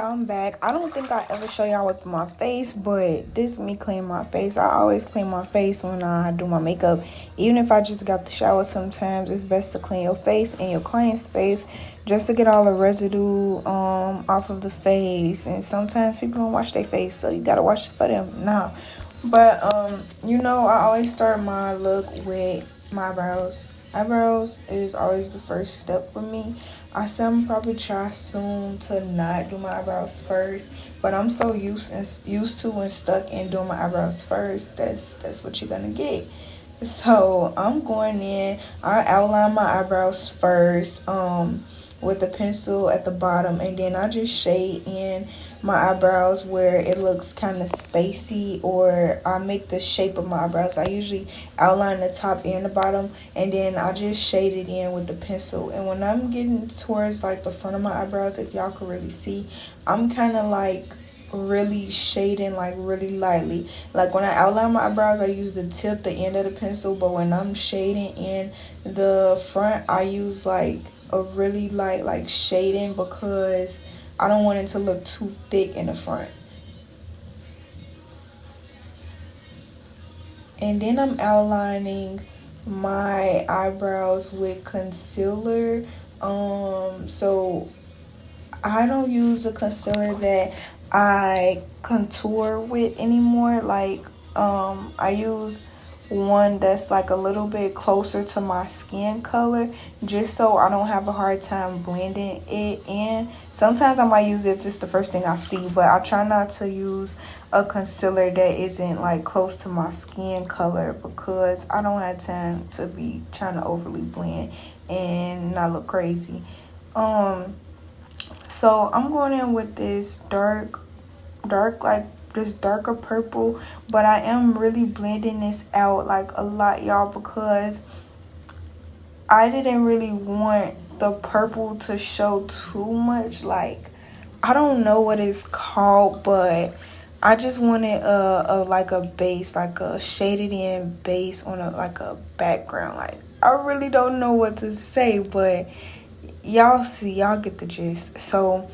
y'all, I'm back. I don't think I ever show y'all with my face, but this is me cleaning my face. I always clean my face when I do my makeup. Even if I just got the shower, sometimes it's best to clean your face and your client's face just to get all the residue off of the face. And sometimes people don't wash their face, so you gotta wash it for them. Nah. But I always start my look with my eyebrows. Eyebrows is always the first step for me. I said I'm probably try soon to not do my eyebrows first, but I'm so used to and stuck in doing my eyebrows first. That's what you're gonna get. So I'm going in. I outline my eyebrows first with the pencil at the bottom, and then I just shade in my eyebrows where it looks kind of spacey, or I make the shape of my eyebrows. I usually outline the top and the bottom, and then I just shade it in with the pencil. And when I'm getting towards like the front of my eyebrows, if y'all could really see, I'm kind of like really shading like really lightly. Like when I outline my eyebrows, I use the tip, the end of the pencil, but when I'm shading in the front, I use like a really light like shading, because I don't want it to look too thick in the front. And then I'm outlining my eyebrows with concealer. So I don't use a concealer that I contour with anymore. Like I use one that's like a little bit closer to my skin color, just so I don't have a hard time blending it in. Sometimes I might use it if it's the first thing I see, but I try not to use a concealer that isn't like close to my skin color, because I don't have time to be trying to overly blend and not look crazy. So I'm going in with this dark like this darker purple, but I am really blending this out like a lot, y'all, because I didn't really want the purple to show too much. Like, I don't know what it's called, but I just wanted a like a base, like a shaded in base on a background. Like, I really don't know what to say, but y'all get the gist. So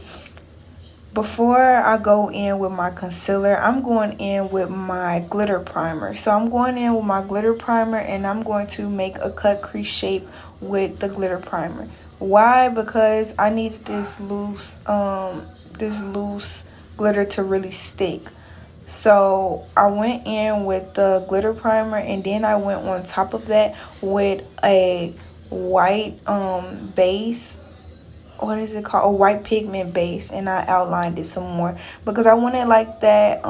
before I go in with my concealer, I'm going in with my glitter primer. So I'm going in with my glitter primer, and I'm going to make a cut crease shape with the glitter primer. Why? Because I need this loose glitter to really stick. So I went in with the glitter primer, and then I went on top of that with a white base. What is it called? A white pigment base, and I outlined it some more because I wanted like that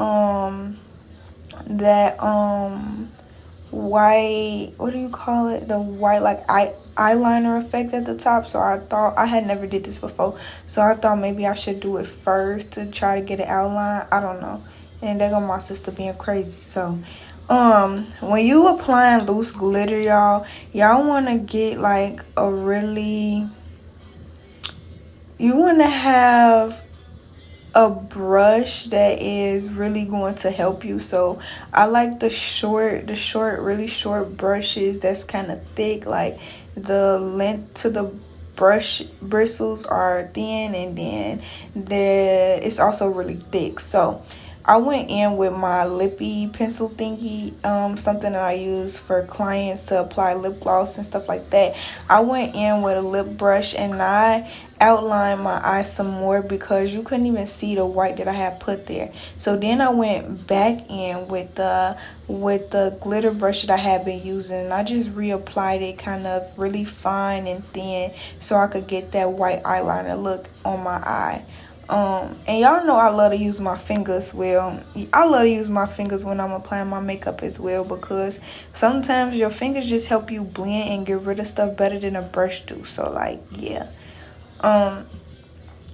white, what do you call it, the white like eyeliner effect at the top. So I thought, I had never did this before, so I thought maybe I should do it first to try to get an outline. I don't know. And there go my sister being crazy. So when you applying loose glitter, y'all want to get like you want to have a brush that is really going to help you. So I like the really short brushes that's kind of thick. Like the length to the brush bristles are thin, and then it's also really thick. So I went in with my lippy pencil thingy, something that I use for clients to apply lip gloss and stuff like that. I went in with a lip brush, and I outlined my eyes some more because you couldn't even see the white that I had put there. So then I went back in with the glitter brush that I had been using, and I just reapplied it kind of really fine and thin so I could get that white eyeliner look on my eye. And y'all know I love to use my fingers. I love to use my fingers when I'm applying my makeup as well, because sometimes your fingers just help you blend and get rid of stuff better than a brush do. So like, yeah. I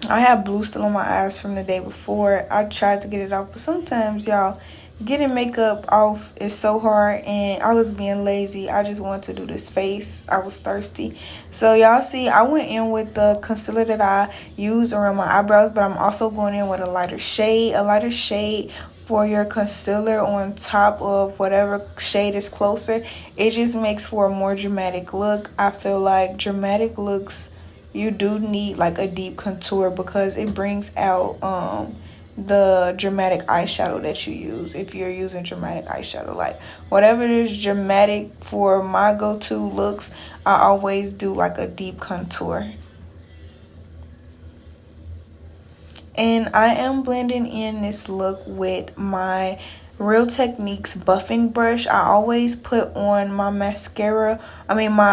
have blue still on my eyes from the day before. I tried to get it off, but sometimes, y'all, getting makeup off is so hard, and I was being lazy. I just wanted to do this face. I was thirsty. So y'all see, I went in with the concealer that I use around my eyebrows, but I'm also going in with a lighter shade for your concealer on top of whatever shade is closer. It just makes for a more dramatic look. I feel like dramatic looks you do need like a deep contour because it brings out the dramatic eyeshadow that you use. If you're using dramatic eyeshadow, like whatever is dramatic for my go-to looks, I always do like a deep contour. And I am blending in this look with my Real Techniques buffing brush. I always put on my my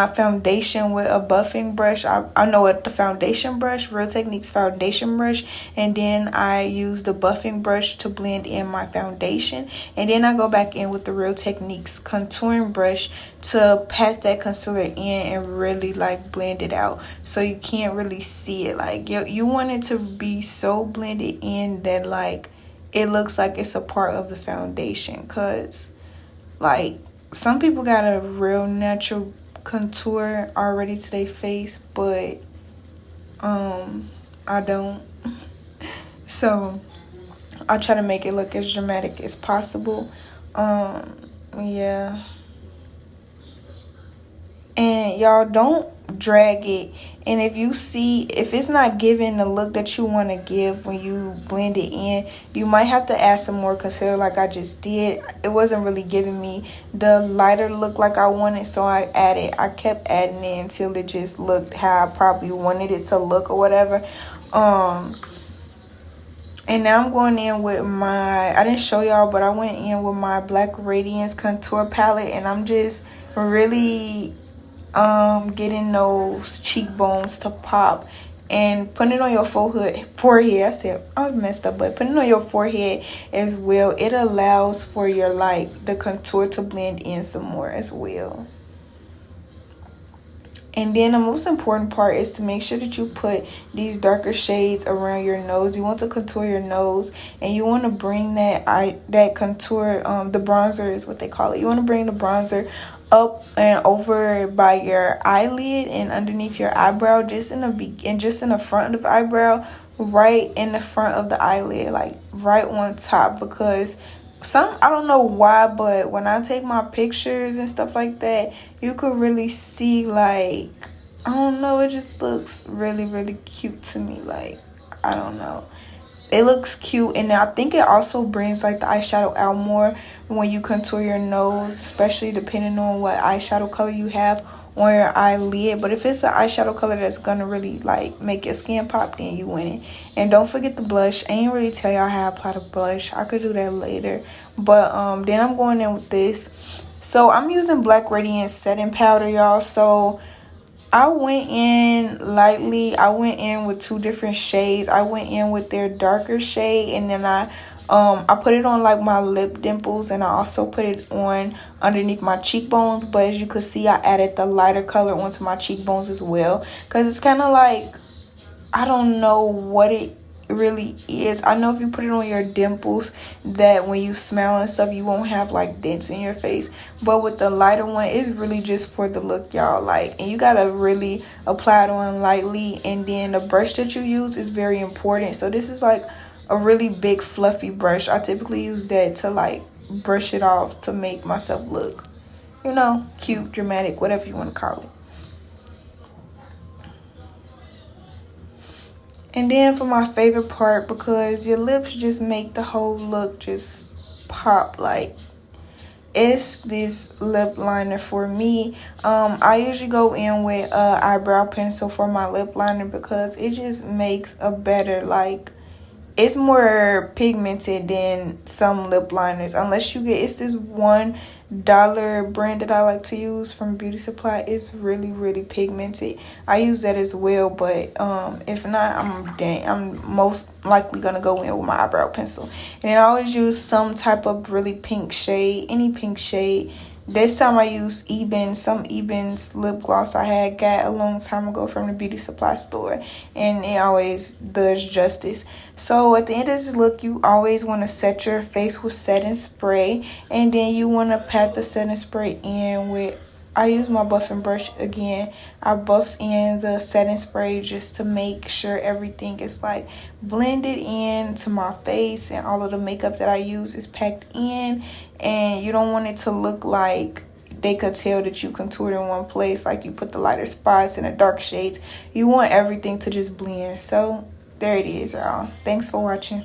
foundation with a buffing brush. I know it, the foundation brush, Real Techniques foundation brush. And then I use the buffing brush to blend in my foundation. And then I go back in with the Real Techniques contouring brush to pat that concealer in and really like blend it out. So you can't really see it. Like you want it to be so blended in that like it looks like it's a part of the foundation, because like some people got a real natural contour already to their face, but I don't. So I try to make it look as dramatic as possible. Yeah. And y'all, don't drag it. And if it's not giving the look that you want to give when you blend it in, you might have to add some more concealer like I just did. It wasn't really giving me the lighter look like I wanted, so I kept adding it until it just looked how I probably wanted it to look or whatever. And now I'm going in with I didn't show y'all, but I went in with my Black Radiance contour palette, and I'm just really getting those cheekbones to pop and putting it on your forehead. I messed up, but putting it on your forehead as well. It allows for your the contour to blend in some more as well. And then the most important part is to make sure that you put these darker shades around your nose. You want to contour your nose, and you want to bring that contour, the bronzer is what they call it. You want to bring the bronzer up and over by your eyelid and underneath your eyebrow, just in the front of the eyebrow, right in the front of the eyelid, like right on top, because I don't know why, but when I take my pictures and stuff like that, you could really see, like, I don't know, it just looks really, really cute to me. Like, I don't know. It looks cute, and I think it also brings like the eyeshadow out more when you contour your nose, especially depending on what eyeshadow color you have on your eyelid. But if it's an eyeshadow color that's gonna really like make your skin pop, then you win it. And don't forget the blush. I ain't really tell y'all how to apply the blush. I could do that later. But then I'm going in with this. So I'm using Black Radiance setting powder, y'all. So I went in lightly. I went in with two different shades. I went in with their darker shade, and then I put it on like my lip dimples, and I also put it on underneath my cheekbones. But as you could see, I added the lighter color onto my cheekbones as well, because it's kind of like, I don't know what it really is. I know if you put it on your dimples, that when you smile and stuff, you won't have like dents in your face. But with the lighter one, it's really just for the look, y'all. Like, and you gotta really apply it on lightly. And then the brush that you use is very important. So this is like a really big fluffy brush. I typically use that to like brush it off to make myself look, you know, cute, dramatic, whatever you want to call it. And then for my favorite part, because your lips just make the whole look just pop, like, it's this lip liner for me. I usually go in with eyebrow pencil for my lip liner, because it just makes a better, like, it's more pigmented than some lip liners. Unless you get, it's this $1 brand that I like to use from Beauty Supply. It's really, really pigmented. I use that as well, but if not, I'm most likely gonna go in with my eyebrow pencil. And then I always use some type of really pink shade, any pink shade. This time I used Eben's lip gloss I got a long time ago from the Beauty Supply store, and it always does justice. So at the end of this look, you always want to set your face with setting spray, and then you want to pat the setting spray in with, I use my buffing brush again. I buff in the setting spray just to make sure everything is like blended into my face, and all of the makeup that I use is packed in. And you don't want it to look like they could tell that you contoured in one place, like you put the lighter spots and the dark shades. You want everything to just blend. So there it is, y'all. Thanks for watching.